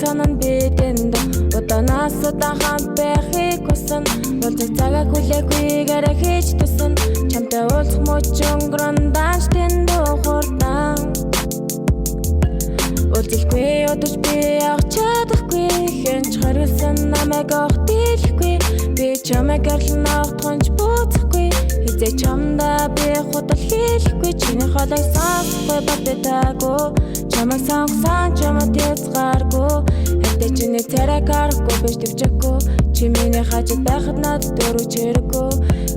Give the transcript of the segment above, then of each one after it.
санан бидэнд удаанаас удаан хамт байхыг хүсэн уулзах цагаа хүлээхгүйгээр хийж тусан чамтай уулзах мөч өнгөрөн дааш тэнд хурдан уулзахгүй удаж би явах чадахгүй хэнч хариулсан намайг авах дийлэхгүй би чамайг гарлан автхонч буцахгүй хизээ чамдаа би худал хийлэхгүй чиний хоолойг сонсохгүй бат битаагүй чамайг сонгосон чамд язгааргүй хайртай чиний царайг харахгүй биш төвчөхгүй чи миний хажууд байхад надад дөрөж хэрэггүй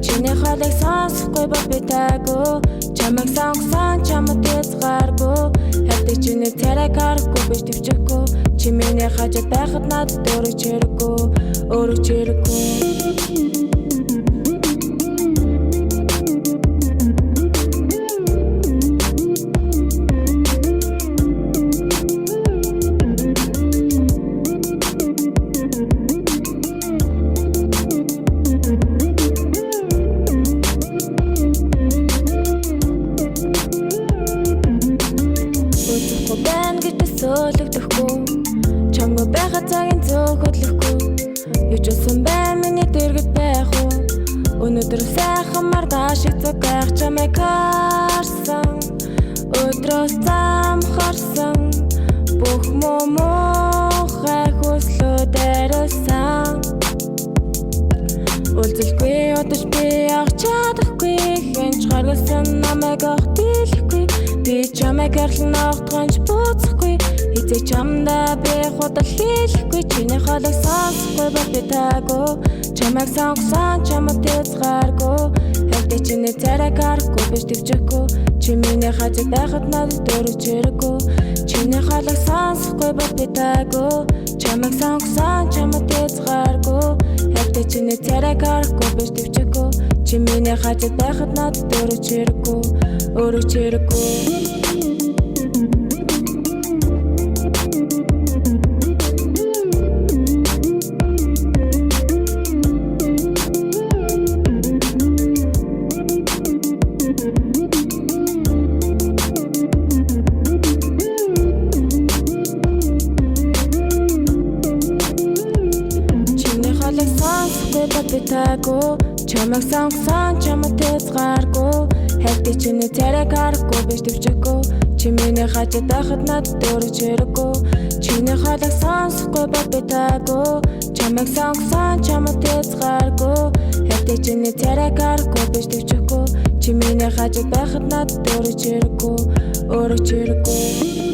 чиний хоолойг сонсохгүй бат битаагүй чамайг сонгосон чамд язгааргүй хайртай чиний царайг харахгүй биш төвчөхгүй чи миний хажууд байхад надад дөрөж хэрэггүй өрөж хэрэггүй сөөлөгдөхгүй чамгүй байхад цагийн зүг хөдлөхгүй юу ч усан бай миний дэргэд байх уу өнөөдөр сайхан мартаа шиг зүгэх чамайг харсан өдрөөс зам харсан бүх муухай хүслүүдэрсэн уулзалгүй удаж би явах чадахгүй хэнч харгалсан намайг авах дийлэхгүй би чамайг гарлан автхонч буцахгүй хизээ чамдаа би худал хийлэхгүй чиний хоолойг сонсохгүй бат битаагүй чамайг сонгосон чамд язгааргүй хайртай чиний царайг харахгүй биш төвчөхгүй чи миний хажууд байхад надад дөрөж хэрэггүй чиний хоолойг сонсохгүй бат битаагүй чамайг сонгосон чамд язгааргүй хайртай чиний царайг харахгүй биш төвчөхгүй чи миний хажууд байхад надад дөрөж хэрэггүй өрөж хэрэггүй битаагүй чамайг сонгосон чамд язгааргүй хайртай чиний царайг харахгүй биш төвчөхгүй чи миний хажууд байхад надад дөрөж хэрэггүй чиний хоолойг сонсохгүй бат битаагүй чамайг сонгосон чамд язгааргүй хайртай чиний царайг харахгүй биш төвчөхгүй чи миний хажууд байхад надад дөрөж хэрэггүй өрөж хэрэггүй